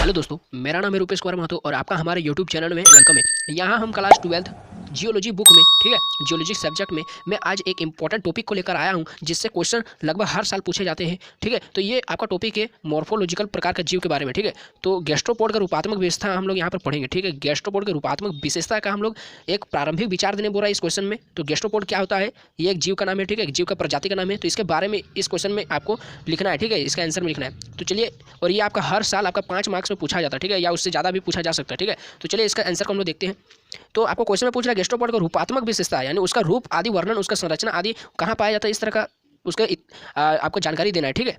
Hello दोस्तों, मेरा नाम है रूपेश कुमार महतो और आपका हमारे यूट्यूब चैनल में वेलकम है। यहाँ हम क्लास 12 जियोलॉजी बुक में, ठीक है, जियोलॉजी सब्जेक्ट में मैं आज एक इंपॉर्टेंट टॉपिक को लेकर आया हूँ जिससे क्वेश्चन लगभग हर साल पूछे जाते हैं। ठीक है, तो ये आपका टॉपिक है मॉर्फोलॉजिकल प्रकार का जीव के बारे में। ठीक है, तो गैस्ट्रोपोड का रूपात्मक विशेषता हम लोग यहाँ पर पढ़ेंगे। ठीक है, गैस्ट्रोपोड के रूपात्मक विशेषता का हम लोग एक प्रारंभिक विचार देने बोल रहा है इस क्वेश्चन में। तो गैस्ट्रोपोड क्या होता है, ये एक जीव का नाम है। ठीक है, जीव का प्रजाति का नाम है। तो इसके बारे में इस क्वेश्चन में आपको लिखना है। ठीक है, इसका आंसर में लिखना है। तो चलिए, और ये आपका हर साल आपका 5 मार्क्स में पूछा जाता है। ठीक है, या उससे ज़्यादा भी पूछा जा सकता है। ठीक है, तो चलिए इसका आंसर को हम लोग देखते हैं। तो आपको क्वेश्चन में पूछ रहा है गैस्ट्रोपोड का रूपात्मक विशेषता, यानी उसका रूप आदि वर्णन, उसका संरचना आदि कहाँ पाया जाता है, इस तरह का उसका आपको जानकारी देना है। ठीक है,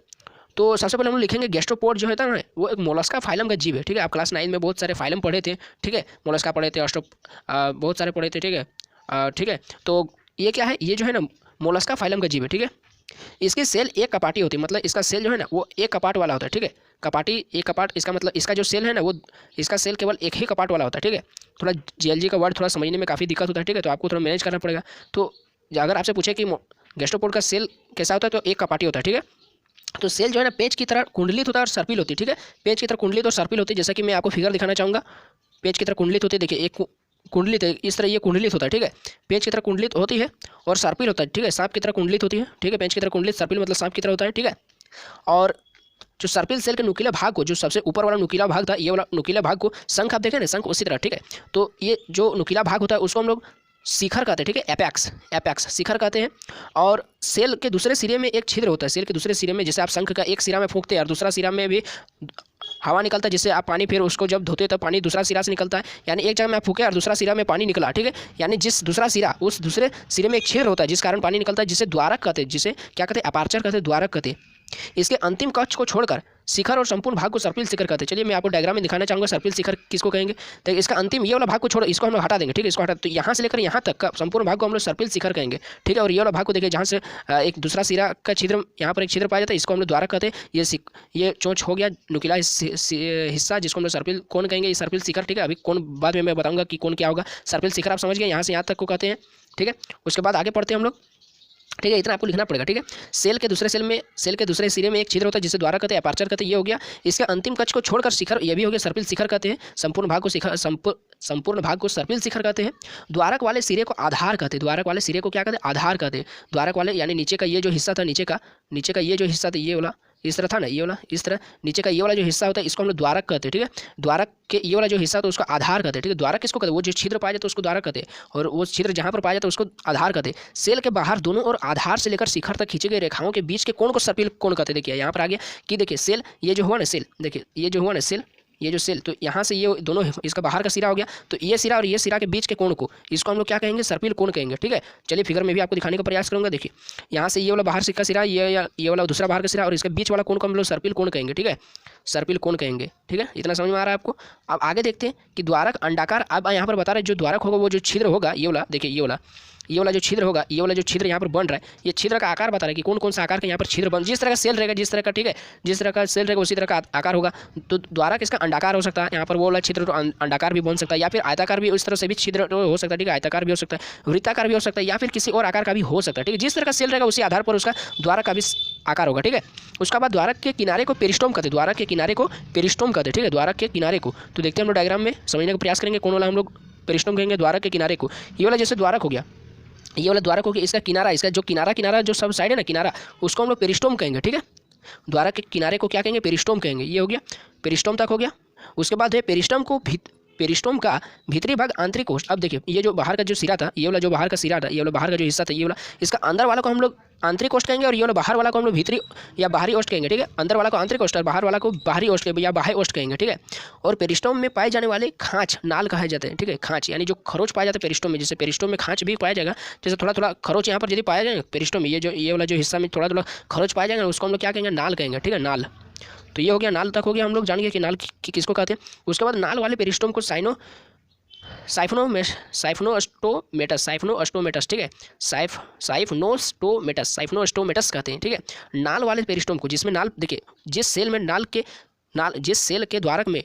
तो सबसे पहले हम लोग लिखेंगे गैस्ट्रोपोड जो होता है ना, वो एक मोलस्का फाइलम का जीव है। ठीक है, आप क्लास 9 में बहुत सारे फाइलम पढ़े थे। ठीक है, मोलस्का पढ़े थे, बहुत सारे पढ़े थे। ठीक है, ठीक है, तो ये क्या है, ये जो है ना मोलस्का फाइलम का जीव है। ठीक है, इसकी सेल एक कपाटी होती है, मतलब इसका सेल जो है ना वो एक कपाट वाला होता है। ठीक है, कपाटी एक कपाट, इसका मतलब इसका जो सेल है ना वो इसका सेल केवल एक ही कपाट वाला होता है। ठीक है, थोड़ा जीएलजी का वर्ड थोड़ा समझने में काफ़ी दिक्कत होता है। ठीक है, तो आपको थोड़ा मैनेज करना पड़ेगा। तो अगर आपसे पूछे कि गैस्ट्रोपोड का सेल कैसा होता है, तो एक कपाटी होता है। ठीक है, तो सेल जो है ना पेज की तरह कुंडलित होता है और सर्पिल होती है। ठीक है, पेज की तरह कुंडलित और सर्पिल होती है। जैसा कि मैं आपको फिगर दिखाना चाहूँगा, पेज की तरह कुंडलित होती है। देखिए, एक कुंडलित है, इस तरह ये कुंडलित होता है। ठीक है, पेज की तरह कुंडलित होती है और सर्पिल होता है। ठीक है, सांप की तरह कुंडलित होती है। ठीक है, पेज की तरह कुंडलित, सर्पिल मतलब सांप की तरह होता है। ठीक है, और जो सर्पिल सेल के नुकीले भाग को, जो सबसे ऊपर वाला नुकीला भाग था, ये वाला नुकीला भाग को शंख आप देखें ना, शंख उसी तरह। ठीक है, तो ये जो नुकीला भाग होता है उसको हम लोग शिखर कहते हैं। ठीक है, एपेक्स, एपेक्स शिखर कहते हैं। और सेल के दूसरे सिरे में एक छिद्र होता है। सेल के दूसरे सिरे में, जैसे आप शंख का एक सिरा में फूंकते हैं और दूसरा सिरा में भी हवा निकलता है, जिससे आप पानी फिर उसको जब धोते हैं तो पानी दूसरा सिरा से निकलता है। यानी एक जगह में आप फूके और दूसरा सिरा में पानी निकला। ठीक है, यानी जिस दूसरा सिरा, उस दूसरे सिरे में एक छिद्र होता है जिस कारण पानी निकलता है, जिसे द्वारक कहते हैं, जिसे क्या कहते हैं, अपार्चर कहते हैं, द्वारक कहते हैं। इसके अंतिम कक्ष को छोड़कर शिखर और संपूर्ण भाग को सर्पिल शिखर कहते हैं। चलिए मैं आपको डायग्राम में दिखाना चाहूँगा सर्पिल शिखर किसको कहेंगे। तो इसका अंतिम ये वाला भाग को छोड़ो, इसको हम लोग हटा देंगे। ठीक है, इसको हटा, तो यहाँ से लेकर यहाँ तक का संपूर्ण भाग को हम लोग सर्पिल शिखर कहेंगे। ठीक है, और ये वाला भाग को देखिए, जहाँ से एक दूसरा सिरा का छिद्र, यहाँ पर एक छिद्र पाया जाता है, इसको हम लोग द्वारक कहते हैं। ये चोंच हो गया, नुकीला हिस्सा, जिसको हम लोग सर्पिल कौन कहेंगे, ये सर्पिल शिखर। ठीक है, अभी कौन बाद में मैं बताऊँगा कि कौन क्या होगा। सर्पिल शिखर आप समझ गए, यहाँ से यहाँ तक को कहते हैं। ठीक है, उसके बाद आगे पढ़ते हैं हम लोग। ठीक है, इतना आपको लिखना पड़ेगा। ठीक है, सेल के दूसरे सिरे में एक छिद्र होता है जिसे द्वारक कहते हैं, अपार्चर कहते हैं, ये हो गया। इसके अंतिम कक्ष को छोड़कर शिखर, ये भी हो गया, सर्पिल शिखर कहते हैं। संपूर्ण भाग को शिखर, संपूर्ण भाग को सर्पिल शिखर कहते हैं। द्वारक वाले सिरे को आधार कहते हैं। द्वारक वाले सिरे को क्या कहते हैं, आधार कहते हैं। द्वारक वाले यानी नीचे का ये जो हिस्सा था, नीचे का ये जो हिस्सा था, ये वाला इस तरह था ना, ये वाला इस तरह, नीचे का ये वाला जो हिस्सा होता है इसको हम लोग द्वारक कहते हैं। ठीक है, द्वारक के ये वाला जो हिस्सा तो उसको आधार कहते हैं। ठीक है, द्वारक किसको कहते हैं, वो जो छिद्र पाया जाता है उसको द्वारक कहते हैं, और वो छिद्र जहाँ पर पाया जाता है उसको आधार कहते हैं। सेल के बाहर दोनों और आधार से लेकर शिखर तक खींचे गए रेखाओं के बीच के कोण को सर्पिल कोण कहते हैं। देखिए यहाँ पर आ गया कि देखिए सेल, ये जो हुआ ना सेल, देखिए ये जो हुआ ना सेल, ये जो सेल, तो यहाँ से ये दोनों, इसका बाहर का सिरा हो गया, तो ये सिरा और ये सिरा के बीच के कोण को, इसको हम लोग क्या कहेंगे, सर्पिल कोण कहेंगे। ठीक है, चलिए फिगर में भी आपको दिखाने का प्रयास करूँगा। देखिए यहाँ से ये वाला बाहर का सिरा, ये वाला दूसरा बाहर का सिरा, और इसके बीच वाला कोण को हम लोग सर्पिल कोण कहेंगे। ठीक है, सर्पिल कोण कहेंगे। ठीक है, इतना समझ में आ रहा है आपको। अब आगे देखते हैं कि द्वारक अंडाकार, अब यहाँ पर बता रहे हैं जो द्वारक होगा वो जो छिद्र होगा, ये वाला देखिए, ये वाला जो छिद्र होगा, ये वाला जो छिद्र यहाँ पर बन रहा है, ये छिद्र का आकार बता रहा है कि कौन कौन सा आकार का यहाँ पर छिद्र बन, जिस तरह का सेल रहेगा, जिस तरह का, ठीक है, जिस तरह का सेल रहेगा उसी तरह का आकार होगा। तो द्वारक इसका अंडाकार हो सकता है, यहाँ पर वो वाला छिद्र तो अंडाकार भी बन सकता है, या फिर आयताकार भी, उस तरह से भी छिद्र हो सकता है। ठीक है, आयताकार भी हो सकता है, वृत्ताकार भी हो सकता है, या फिर किसी और आकार का भी हो सकता है। ठीक है, जिस तरह का सेल रहेगा उसी आधार पर उसका द्वारक का भी आकार होगा। ठीक है, उसके बाद द्वारक के किनारे को पेरिस्टोम कहते हैं। द्वारक के किनारे को पेरिस्टोम कहते हैं। ठीक है, द्वारक के किनारे को, तो देखते हैं हम लोग डायग्राम में समझने का प्रयास करेंगे, कौन वाला हम लोग पेरिस्टोम कहेंगे, द्वारक के किनारे को। ये वाला जैसे द्वारक हो गया, ये वाला द्वारक हो गया, इसका किनारा, इसका जो किनारा जो सब साइड है ना किनारा, उसको हम लोग पेरिस्टोम कहेंगे। ठीक है, द्वारक के किनारे को क्या कहेंगे, पेरिस्टोम कहेंगे। ये हो गया, पेरिस्टोम तक हो गया। उसके बाद है पेरिस्टोम का भीतरी भाग आंतरिक कोष्ठ। अब देखिए ये जो बाहर का जो सिरा था, ये वाला जो बाहर का सिरा था, ये वाला बाहर का जो हिस्सा था, ये वाला, इसका अंदर वाला को हम लोग आंतरिक कोष्ठ कहेंगे, और ये वाला बाहर वाला को हम लोग भीतरी या बाहरी ओष्ठ कहेंगे। ठीक है, अंदर वाला को आंतरिक ओष्ठ और बाहर वाला को बाहरी ओष्ठ या बाह्य ओष्ठ कहेंगे। ठीक है, और पेरिस्टोम में पाए जाने वाले खांच नाल कहे जाते हैं। ठीक है, खांच यानी जो खरोच पाया जाता है पेरिस्टोम में, जैसे पेरिस्टोम में खांच भी पाया जाएगा, जैसे थोड़ा थोड़ा खरोच यहाँ पर यदि पाया जाएगा पेरिस्टोम में, ये वाला जो हिस्सा में थोड़ा थोड़ा खरोच पाया जाएगा उसको हम लोग क्या कहेंगे, नाल कहेंगे। ठीक है, नाल। तो ये हो गया, नाल तक हो गया, हम लोग जान गए कि नाल किसको कहते हैं। उसके बाद नाल वाले पेरिस्टोम को साइफोनोस्टोमेटस, ठीक है, साइफोनोस्टोमेटस कहते हैं। ठीक है, नाल वाले पेरिस्टोम को, जिसमें नाल, देखिए जिस सेल के द्वारक में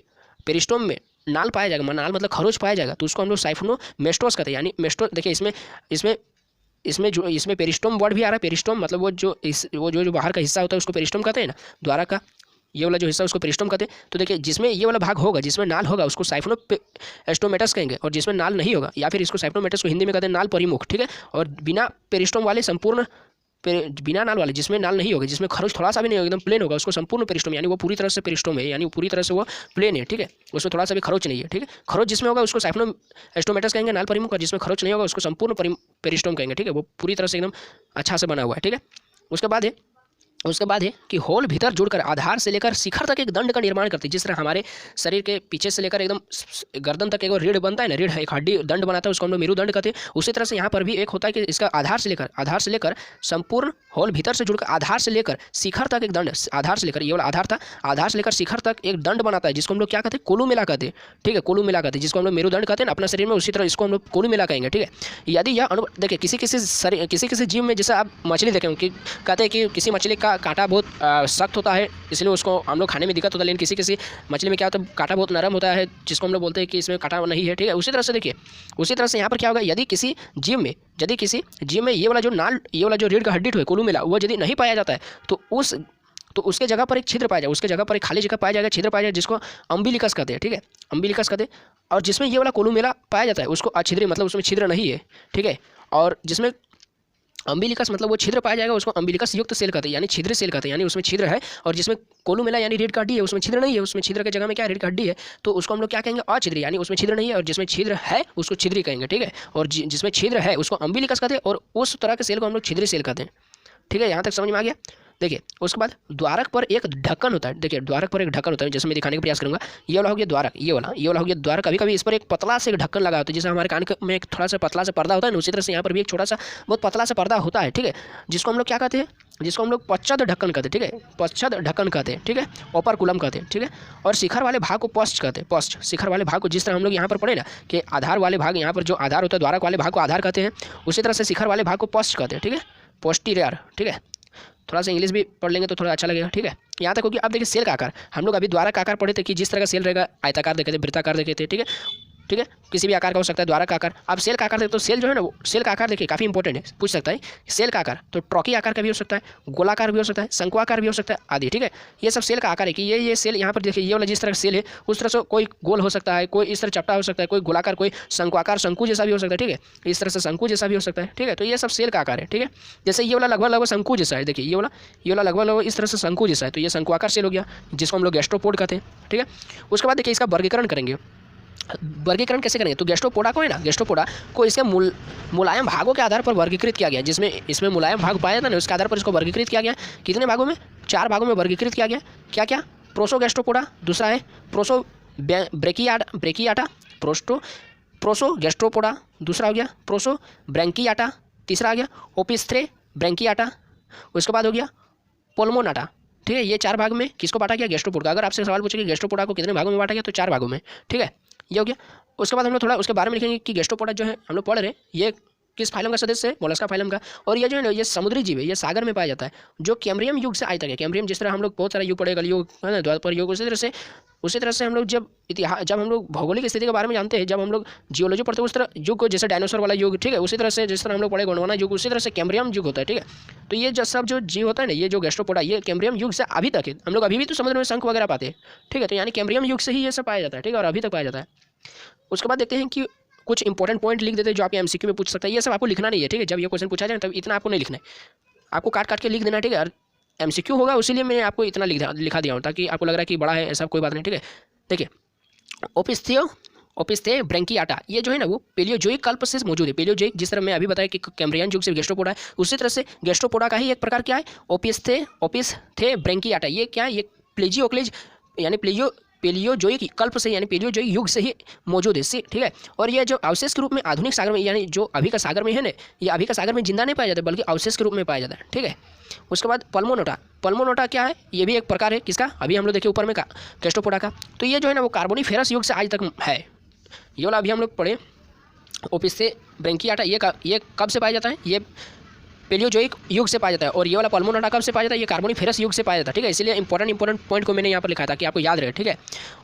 पेरिस्टोम में नाल पाया जाएगा, नाल मतलब खरोच पाया जाएगा, तो उसको हम लोग साइफोनोमेस्टोस कहते हैं। यानी मेस्टो, देखिए इसमें पेरिस्टोम वर्ड भी आ रहा है। पेरिस्टोम मतलब वो जो बाहर का हिस्सा होता है उसको पेरिस्टोम कहते हैं ना, द्वारक का। ये वाला जो हिस्सा उसको पेरिस्टोम कहते हैं। तो देखिए जिसमें ये वाला भाग होगा, जिसमें नाल होगा, उसको साइफोनोस्टोमेटस कहेंगे, और जिसमें नाल नहीं होगा या फिर इसको साइफोनोमेटस को हिंदी में कहते हैं नाल परिमुख, ठीक है। और बिना पेरिस्टोम वाले संपूर्ण बिना नाल वाले, जिसमें नाल नहीं होगा, जिसमें खरोच थोड़ा सा भी नहीं होगा, एकदम प्लेन होगा, उसको संपूर्ण पेरिस्टोम, यानी वो पूरी तरह से पेरिस्टोम है, यानी पूरी तरह से वो प्लेन है, ठीक है। उसमें थोड़ा सा भी खरोच नहीं है, ठीक है। खरोच जिसमें होगा उसको साइफोनोस्टोमेटस कहेंगे, नाल परिमुख, और जिसमें खरोच नहीं होगा उसको संपूर्ण पेरिस्टोम कहेंगे, ठीक है। वो पूरी तरह से एकदम अच्छा से बना हुआ है, ठीक है। उसके बाद है कि होल भीतर जुड़कर आधार से लेकर शिखर तक एक दंड का निर्माण करती है। जिस तरह हमारे शरीर के पीछे से लेकर एकदम गर्दन तक एक रीढ़ बनता है ना, रीढ़ एक हड्डी दंड बनाता है, उसको हम लोग मेरुदंड कहते हैं। उसी तरह से यहाँ पर भी एक होता है कि इसका आधार से लेकर संपूर्ण होल भीतर से जुड़कर आधार से लेकर शिखर तक एक दंड, आधार से लेकर ये वाला आधार था, आधार से लेकर शिखर तक एक दंड बनाता है, जिसको हम लोग क्या कहते हैं, कोलुमेला कहते हैं, ठीक है। कोलुमेला कहते हैं, जिसको हम लोग मेरुदंड कहते हैं ना अपना शरीर में, उसी तरह इसको हम लोग कोलुमेला कहेंगे, ठीक है। यदि यह देखिए किसी जीव में, जैसे आप मछली देखें कि कहते हैं कि किसी मछली का कांटा बहुत सख्त होता है, इसलिए उसको हम लोग खाने में दिक्कत होता है, लेकिन किसी मछली में क्या होता है, कांटा बहुत नरम होता है, जिसको हम लोग बोलते हैं कि इसमें कांटा नहीं है, ठीक है। उसी तरह से देखिए, उसी तरह से यहाँ पर क्या होगा, यदि किसी जीव में ये वाला जो रीढ़ का हड्डी है कोलुमेला, वो यदि नहीं पाया जाता है तो उसके जगह पर एक छिद्र पाया जाएगा, उसके जगह पर एक खाली जगह पाया जाएगा, छिद्र पाया जाएगा, जिसको अम्बिलिकस कहते हैं, ठीक है, अम्बिलिकस कहते हैं। और जिसमें ये वाला कोलुमेला पाया जाता है उसको अछिद्री, मतलब उसमें छिद्र नहीं है, ठीक है। और जिसमें अम्बिलिकस मतलब वो छिद्र पाया जाएगा, उसको अम्बिलिकस युक्त सेल कहते हैं, यानी छिद्र सेल कहते हैं, यानी उसमें छिद्र है। और जिसमें कोलुमेला यानी रीढ़ का हड्डी है, उसमें छिद्र नहीं है, उसमें छिद्र के जगह में क्या रीढ़ का हड्डी है, तो उसको हम लोग क्या कहेंगे, अछिद्री, यानी उसमें छिद्र नहीं है। और जिसमें छिद्र है उसको छिद्री कहेंगे, ठीक है। और जिसमें छिद्र है उसको अम्बिलिकस कहते हैं, और उस तरह के सेल को हम लोग छिद्री सेल कहते हैं, ठीक है। यहाँ तक समझ में आ गया। देखिए उसके बाद द्वारक पर एक ढक्कन होता है, देखिए द्वारक पर एक ढक्कन होता है, जैसे मैं दिखाने का प्रयास करूंगा। ये वाला हो गया द्वारक, ये वाला हो गया द्वारक। कभी कभी इस पर एक पतला से एक ढक्कन लगा होता है, जैसे हमारे कान में एक थोड़ा सा पतला सा पर्दा होता है ना, उसी तरह से यहाँ पर भी एक छोटा सा बहुत पतला सा पर्दा होता है, ठीक है। जिसको हम लोग क्या कहते हैं, जिसको हम लोग पश्चात ढक्कन कहते हैं, ठीक है, पश्चात ढक्कन कहते हैं, ठीक है, ओपरकुलम कहते हैं, ठीक है। और शिखर वाले भाग को पश्च कहते हैं, पश्च, शिखर वाले भाग को, जिस तरह हम लोग यहाँ पर पढ़े ना कि आधार वाले भाग, यहाँ पर जो आधार होता है द्वारक वाले भाग को आधार कहते हैं, उसी तरह से शिखर वाले भाग को पश्च कहते हैं, ठीक है, पोस्टीरियर, ठीक है। थोड़ा सा इंग्लिश भी पढ़ लेंगे तो थोड़ा अच्छा लगेगा, ठीक है। यहाँ तक होगी। अब देखिए सेल का आकार, हम लोग अभी द्वारक का आकार पढ़े थे कि जिस तरह का सेल रहेगा, आयताकार देखे थे, वृत्ताकार देखे थे, ठीक है, ठीक है, किसी भी आकार का हो सकता है द्वारक का आकार। अब सेल का आकार देखो, तो सेल जो है ना, वो सेल का आकार देखिए काफ़ी इंपॉर्टेंट है, पूछ सकता है सेल का आकार, तो ट्रॉकी आकार का भी हो सकता है, गोलाकार भी हो सकता है, शंकुआकार भी हो सकता है आदि, ठीक है। ये सब सेल का आकार है कि ये सेल यहाँ पर देखिए, ये वाला जिस तरह सेल है उस तरह से कोई गोल हो सकता है, कोई इस तरह चपटा हो सकता है, कोई गोलाकार, कोई शंकुआकार, शंकु जैसा भी हो सकता है, ठीक है, इस तरह से शंकु जैसा भी हो सकता है, ठीक है। तो ये सब सेल का आकार है, ठीक है। जैसे ये वाला लगभग शंकु जैसा है, देखिए ये वाला लगभग इस तरह से शंकु जैसा है, तो ये शंकुआकार सेल हो गया, जिसको हम लोग गैस्ट्रोपोड कहते हैं, ठीक है। उसके बाद देखिए इसका वर्गीकरण करेंगे। वर्गीकरण कैसे करेंगे, तो गैस्ट्रोपोडा को है ना, गैस्ट्रोपोडा को इसके मुलायम भागों के आधार पर वर्गीकृत किया गया, जिसमें इसमें मुलायम भाग पाया जाता है ना, उसके आधार पर इसको वर्गीकृत किया गया। कितने भागों में, 4 भागों में वर्गीकृत किया गया। क्या क्या, प्रोसो गैस्ट्रोपोडा, दूसरा है प्रोसो ब्रेकियाटा, प्रोसो गैस्ट्रोपोडा, दूसरा हो गया प्रोसो ब्रैंकियाटा, तीसरा आ गया ओपिस्ट्रे ब्रैंकियाटा, उसके बाद हो गया पोल्मोनाटा, ठीक है। ये 4 भाग में किसको बांटा गया, गैस्ट्रोपोडा। अगर आपसे सवाल पूछेंगे गैस्ट्रोपोडा को कितने भागों में बांटा गया, तो 4 भागों में, ठीक है, ये हो गया। उसके बाद हम लोग थोड़ा उसके बारे में लिखेंगे कि गैस्ट्रोपोडा जो है हम लोग पढ़ रहे हैं, ये किस फाइलम का सदस्य है, मोलस्का फाइलम का। और ये जो है ना, ये समुद्री जीव है, ये सागर में पाया जाता है, जो कैम्ब्रियम युग से आज तक है। कैम्ब्रियम जिस तरह हम लोग बहुत सारा युग पढ़े, कलयुग है ना, द्वापर युग, उसी तरह से हम लोग जब हम लोग भौगोलिक स्थिति के बारे में जानते हैं, जब हम लोग जियोलॉजी पढ़ते हैं उस तरह युग को, जैसे डायनासोर वाला युग, ठीक है, उसी तरह से जिस तरह हम लोग पढ़े गोंडवाना युग, उसी तरह से कैम्ब्रियम युग होता है, ठीक है। तो ये जो सब जो जीव होता है ना, ये जो गैस्ट्रोपोडा, ये कैम्ब्रियम युग से अभी तक है। हम लोग अभी भी तो समुद्र में शंख वगैरह पाते हैं, ठीक है, तो यानी कैम्ब्रियम युग से ही ये सब पाया जाता है, ठीक है, और अभी तक पाया जाता है। उसके बाद देखते हैं कि कुछ इंपॉर्टेंट पॉइंट लिख देते हैं जो आपके एमसीक्यू में पूछ सकता है। ये सब आपको लिखना नहीं है, ठीक है, जब ये क्वेश्चन पूछा जाए तब इतना आपको नहीं लिखना है, आपको काट के लिख देना, ठीक है। एमसीक्यू होगा उसीलिए मैंने आपको इतना लिखा दिया हूँ, ताकि आपको लग रहा है कि बड़ा है, ऐसा कोई बात नहीं, ठीक है। देखिए ओपिस्थे ब्रैंकियाटा, ये जो है ना वो पेलियोजोइक कल्प से मौजूद है। पेलियोजोइक जिस तरह मैं अभी बताया कि कैम्ब्रियन युग से गैस्ट्रोपोडा है, उसी तरह से गैस्ट्रोपोडा का ही एक प्रकार क्या है, ओपिस्थे ब्रैंकियाटा। ये क्या है, ये प्लेजियोक्लेज यानी पेलियोजोइक कल्प से यानी पेलियोजोइक युग से ही मौजूद है, ठीक है। और ये जो अवशेष के रूप में आधुनिक सागर में, यानी जो अभी का सागर में है ना, ये अभी का सागर में जिंदा नहीं पाया जाता, बल्कि अवशेष के रूप में पाया जाता है, ठीक है। उसके बाद पल्मोनोटा क्या है, ये भी एक प्रकार है किसका, अभी हम लोग देखिए ऊपर में का गैस्ट्रोपोडा का। तो ये जो है ना वो कार्बोनिफेरस युग से आज तक है। ये वाला अभी हम लोग पढ़े ओपिस्थे ब्रैंकियाटा, ये कब से पाया जाता है, ये पेलियोजोइक युग से पाया जाता है। और ये वाला पल्मोनोटा कब से पाया जाता है, ये कार्बोनिफेरस युग से पाया जाता है, ठीक है। इसलिए इंपॉर्टेंट पॉइंट को मैंने यहाँ पर लिखा था कि आपको याद रहे, ठीक है।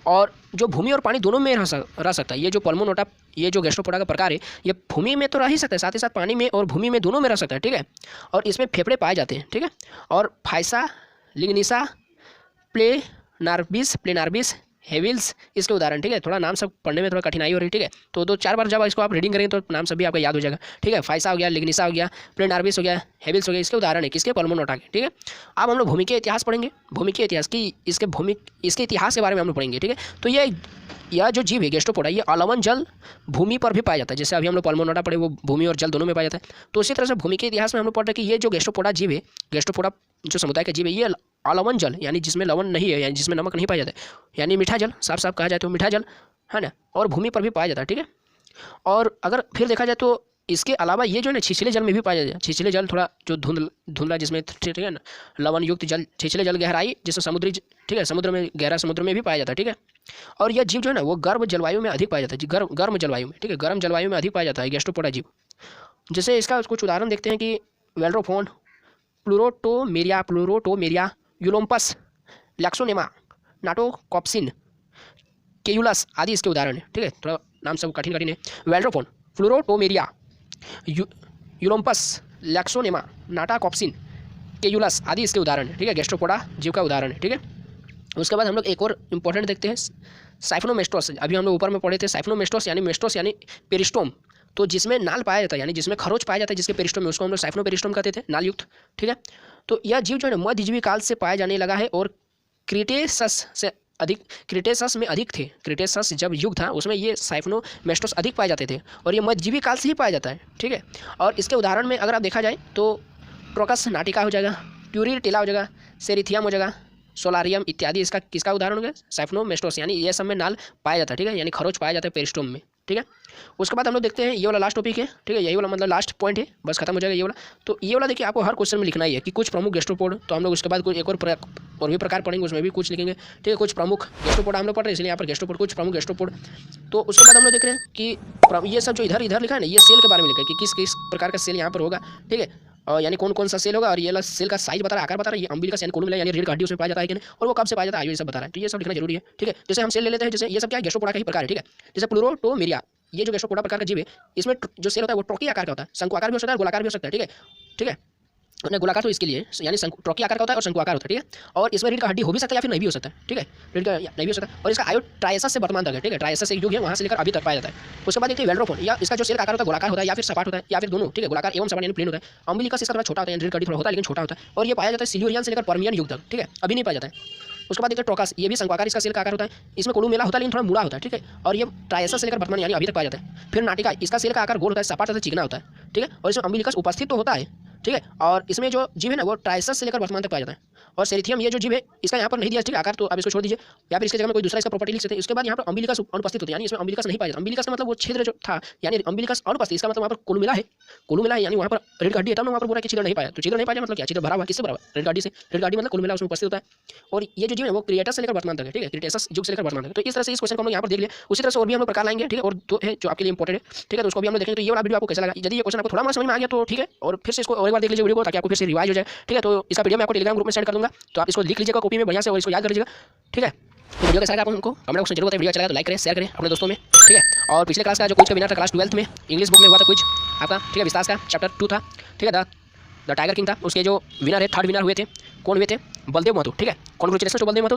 और जो भूमि और पानी दोनों में रह सकता है, ये जो पल्मोनोटा, ये जो गैस्ट्रोपोडा का प्रकार है, ये भूमि में तो रह ही सकता है, साथ ही साथ पानी में और भूमि में दोनों में रह सकता है, ठीक है। और इसमें फेफड़े पाए जाते हैं, ठीक है। और फाइसा लिग्निसा नार्बिस, प्लेनार्बिस, हेविल्स इसके उदाहरण, ठीक है। थोड़ा नाम सब पढ़ने में थोड़ा कठिनाई हो रही है, ठीक है। तो 2-4 बार जब इसको आप रीडिंग करेंगे तो नाम सब भी आपका याद हो जाएगा, ठीक है। फाइसा हो गया, लिग्निसा हो गया, प्लेनार्बिस हो गया, हेविल्स हो गया, इसके उदाहरण है किसके, पल्मोनोटा के, ठीक है। अब हम लोग भूमि के इतिहास पढ़ेंगे, भूमि के इतिहास की इसके इतिहास के बारे में हम लोग पढ़ेंगे, ठीक है। तो यह जो जीव है गैस्ट्रोपोडा, ये अलवन जल भूमि पर भी पाया जाता है। जैसे अभी हम लोग पल्मोनोटा पढ़े वो भूमि और जल दोनों में पाया जाता है। तो इसी तरह से भूमि के इतिहास में हम लोग पढ़ रहे हैं कि ये जो गैस्ट्रोपोडा जीव है, गैस्ट्रोपोडा जो समुदाय का जीव है, ये अलवन जल यानी जिसमें लवण नहीं है, यानी जिसमें नमक नहीं पाया जाता है, यानी मीठा जल, साफ साफ कहा जाए तो मीठा जल है ना, और भूमि पर भी पाया जाता है, ठीक है। और अगर फिर देखा जाए तो इसके अलावा ये जो है ना छिछले जल में भी पाया जाता है। छिछले जल थोड़ा जो धुंधला जिसमें, ठीक है ना, लवण युक्त जल, छिछले जल गहराई जिसमें समुद्री, ठीक है, समुद्र में, गहरा समुद्र में भी पाया जाता है, ठीक है। और यह जीव जो है ना वो गर्म जलवायु में अधिक पाया जाता है, गर्म जलवायु में, ठीक है, गर्म जलवायु में अधिक पाया जाता है गैस्ट्रोपोडा जीव। जैसे इसका कुछ उदाहरण देखते हैं कि वेल्ड्रोफोन, प्लूरोटोमेरिया, यूलोम्पस, लैक्सोनेमा, नाटोकॉप्सिन, केयुलस आदि इसके उदाहरण है, ठीक है। थोड़ा नाम सब कठिन है। वेल्ड्रोफोन, प्लूरोटोमेरिया, यूलोम्पस, लैक्सोनेमा, नाटाकॉप्सिन, केयुलस आदि इसके उदाहरण है, ठीक है, गैस्ट्रोपोडा जीव का उदाहरण है, ठीक है। उसके बाद हम लोग एक और इंपॉर्टेंट देखते हैं, साइफोनोमेस्टोस। अभी हम लोग ऊपर में पढ़े थे साइफोनोमेस्टोस यानी पेरिस्टोम, तो जिसमें नाल पाया जाता है यानी जिसमें खरोच पाया जाता है, जिसके पेरिस्टोम में, उसको हम लोग साइफोनोपेरिस्टोम कहते थे, नाल युक्त, ठीक है। तो यह जीव जो है ना मध्यजीवी काल से पाया जाने लगा है और क्रिटेसस में अधिक थे। क्रिटेसस जब युग था उसमें ये साइफोनोमेस्टोस अधिक पाए जाते थे और ये मध्यजीवी काल से ही पाया जाता है, ठीक है। और इसके उदाहरण में अगर आप देखा जाए तो ट्रोकस नाटिका हो जाएगा, ट्यूरिटिला हो जाएगा, सेरिथियम हो जाएगा, सोलारियम इत्यादि इसका किसका उदाहरण हो गया, साइफोनोमेस्टोस, यानी ये सब में नाल पाया जाता है, ठीक है, यानी खरोच पाया जाता है पेरिस्टोम में, ठीक है। उसके बाद हम लोग देखते हैं ये वाला लास्ट टॉपिक है, ठीक है, यही वाला मतलब लास्ट पॉइंट है, बस खत्म हो जाएगा ये वाला। तो ये वाला देखिए आपको हर क्वेश्चन में लिखना ही है कि कुछ प्रमुख गैस्ट्रोपोड, तो हम लोग उसके बाद कोई एक और भी प्रकार पढ़ेंगे, उसमें भी कुछ लिखेंगे, ठीक है। कुछ प्रमुख गैस्ट्रोपोड हम लोग पढ़ रहे हैं इसलिए यहाँ पर गैस्ट्रोपोड, कुछ प्रमुख गैस्ट्रोपोड। तो उसके बाद हम लोग देख रहे हैं कि ये सब जो इधर लिखा है ना, ये सेल के बारे में लिखा है कि किस किस प्रकार का सेल यहाँ पर होगा, ठीक है, यानी कौन कौन सा सेल होगा, और ये सेल का साइज बता रहा है, आकार बता रहा है, ये अम्बिलिकस यानी कोलुमेला यानी रीढ़ की हड्डी उसमें पाया जाता है कि नहीं, और वो कब से पाया जाता है ये सब बता रहा है, तो ये सब लिखना जरूरी है, ठीक है। जैसे हम सेल ले लेते हैं, जैसे ये सब क्या है, गैस्ट्रोपोडा का ही प्रकार है, ठीक है। जैसे प्लूरोटोमेरिया, ये जो गैस्ट्रोपोडा प्रकार का जीव है, इसमें जो सेल होता है वो ट्रोकी आकार का होता है, शंकु आकार भी हो सकता है, गोलाकार भी हो सकता है, ठीक है, ठीक है। नहीं, गोलाकार तो इसके लिए यानी ट्रोकी आकार का होता है और शंकु आकार होता है, ठीक है। और इसमें रीढ़ का हड्डी हो भी सकता है या फिर नहीं भी हो सकता है, ठीक है, रीढ़ का नहीं भी हो सकता है। और इसका आयु ट्राइसस से वर्तमान तक है, ठीक है, ट्राइसस एक युग है वहाँ से लेकर अभी तक पाया जाता है। उसके बाद देखिए वेल्ड्रोफोन, या इसका जो सेल का आकार होता है गोलाकार होता है या फिर सपाट होता है या फिर दोनों, ठीक है, गोलाकार एवं सपाट यानी प्लेन होता है। अम्बिलिकस इसका थोड़ा छोटा होता है, रीढ़ का हड्डी थोड़ा होता है लेकिन छोटा होता है, और ये पाया जाता है सिल्यूरियन से लेकर पर्मियन युग तक, ठीक है, अभी नहीं पाया जाता है। उसके बाद देखिए ट्रोकस, ये भी शंक्वाकार इसका सेल का आकार होता है, इसमें कोलुमेला होता है लेकिन थोड़ा मुड़ा होता है, ठीक है, और ये ट्राइसस से लेकर वर्तमान यानी अभी तक पाया जाता है। फिर नाटिका, इसका सेल का आकार गोल होता है, सपाट तथा चिकना होता है, ठीक है, और इसमें अम्बिलिकस उपस्थित तो होता है, ठीक है। और इसमें जो जीव है ना वो ट्राइसस से लेकर वर्तमान तक पाया जाता है। और सेरिथियम ये जो जीव है इसका यहाँ पर नहीं दिया, ठीक है, आकार, तो आप इसको छोड़ दीजिए, या फिर इसके जगह में कोई दूसरा इसका प्रॉपर्टी लिख सकते हैं। उसके बाद यहाँ पर अम्बिलिकस अनुपस्थित होता है, यानी इसमें अम्बिलिकस नहीं पाया जाता। अम्बिलिकस का मतलब वो छिद्र जो था, यानी अम्बिलिकस अनुपस्थित, इसका मतलब वहाँ पर कोलुमेला है, यानी वहाँ पर रीढ़ का हड्डी है, तब वहाँ पर पूरा छिद्र नहीं पाया। तो छिद्र नहीं पाया मतलब क्या, छिद्र भरा हुआ, किससे भरा हुआ, रीढ़ का हड्डी से, रीढ़ का हड्डी मतलब कोलुमेला उसमें उपस्थित होता है। और ये जो जीव है वो क्रिएटस से लेकर वर्तमान तक है, ठीक है, क्रिटेसस युग से लेकर वर्तमान तक। तो इस तरह से इस क्वेश्चन को हम लोग यहाँ पर देख लिया। उसी तरह से और भी हम लोग प्रकार लाएंगे, ठीक है, और दो है जो आपके लिए इंपॉर्टेंट है, ठीक है, तो उसको भी हम लोग देखेंगे। तो ये वाला वीडियो आपको कैसा लगा, यदि ये क्वेश्चन आपको थोड़ा मोड़ा समझ में आ गया तो ठीक है, और फिर से इसको और एक बार देख लीजिए वीडियो को, ताकि आपको फिर से रिवाइज हो जाए, ठीक है। तो इसका पीडीएफ मैं आपको टेलीग्राम ग्रुप में सेंड कर दूंगा, तो आप इसको लिख लीजिएगा कॉपी में बढ़िया से और इसको याद कर लीजिएगा, ठीक है। तो वीडियो कैसा लगा आप हमको कमेंट बॉक्स में जरूर बताइए। वीडियो अच्छा लगा तो लाइक करें, शेयर करें अपने दोस्तों में, ठीक है। और पिछले क्लास का जो क्विज का विनर था क्लास 12th में इंग्लिश बुक में हुआ था क्विज आपका, ठीक है, विस्तार का चैप्टर 2 था, ठीक है, द टाइगर किंग था, उसके जो विनर है, थर्ड विनर हुए थे, कौन हुए थे, बलदेव महतो, ठीक है। Congratulation to Baldev Mahato.